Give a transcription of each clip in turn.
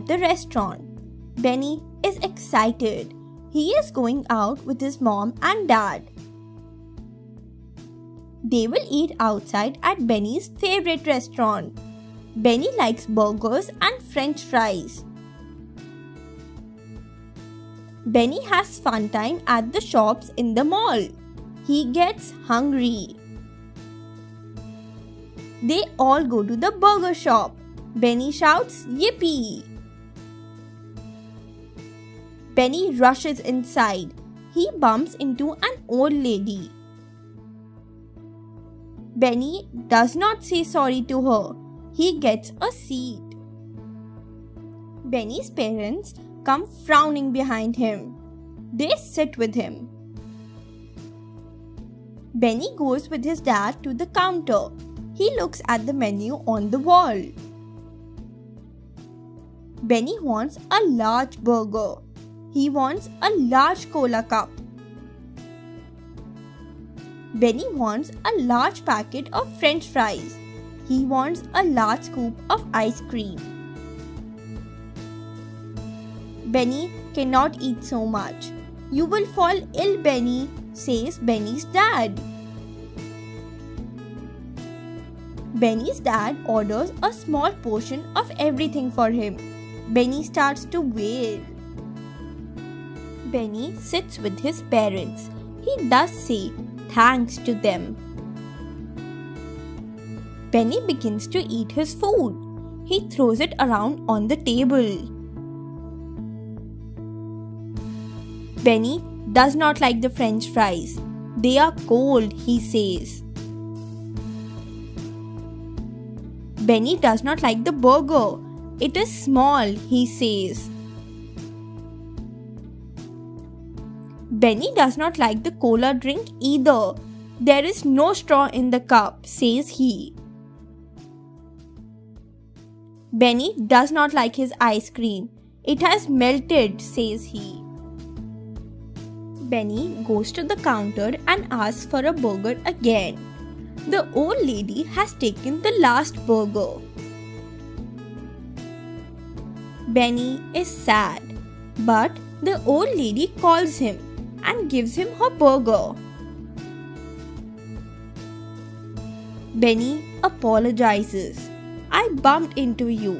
at the restaurant. Benny is excited. He is going out with his mom and dad. They will eat outside at Benny's favorite restaurant. Benny likes burgers and French fries. Benny has fun time at the shops in the mall. He gets hungry. They all go to the burger shop. Benny shouts, "Yippee!" Benny rushes inside. He bumps into an old lady. Benny does not say sorry to her. He gets a seat. Benny's parents come frowning behind him. They sit with him. Benny goes with his dad to the counter. He looks at the menu on the wall. Benny wants a large burger. He wants a large cola cup. Benny wants a large packet of French fries. He wants a large scoop of ice cream. Benny cannot eat so much. "You will fall ill, Benny," says Benny's dad. Benny's dad orders a small portion of everything for him. Benny starts to wail. Benny sits with his parents. He does say thanks to them. Benny begins to eat his food. He throws it around on the table. Benny does not like the French fries. "They are cold," he says. Benny does not like the burger. "It is small," he says. Benny does not like the cola drink either. "There is no straw in the cup," says he. Benny does not like his ice cream. "It has melted," says he. Benny goes to the counter and asks for a burger again. The old lady has taken the last burger. Benny is sad, but the old lady calls him and gives him her burger. Benny apologizes. "I bumped into you.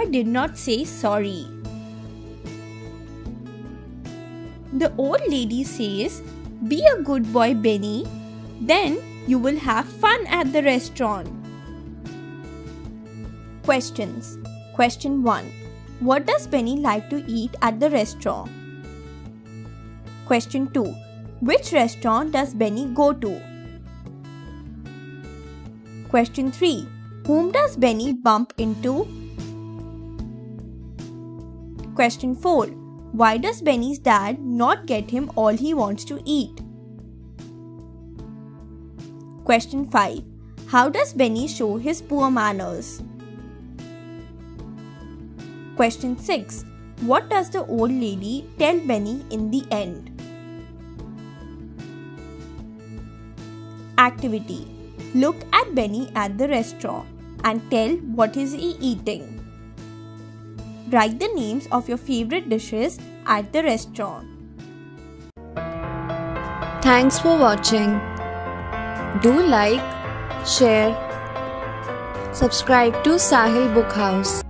I did not say sorry." The old lady says, "Be a good boy, Benny. Then you will have fun at the restaurant." Questions. Question 1. What does Benny like to eat at the restaurant? Question 2. Which restaurant does Benny go to? Question 3. Whom does Benny bump into? Question 4. Why does Benny's dad not get him all he wants to eat? Question 5. How does Benny show his poor manners? Question 6. What does the old lady tell Benny in the end? Activity. Look at Benny at the restaurant and tell what is he eating. Write the names of your favorite dishes at the restaurant. Thanks for watching. Do like, share, subscribe to Sahil Book House.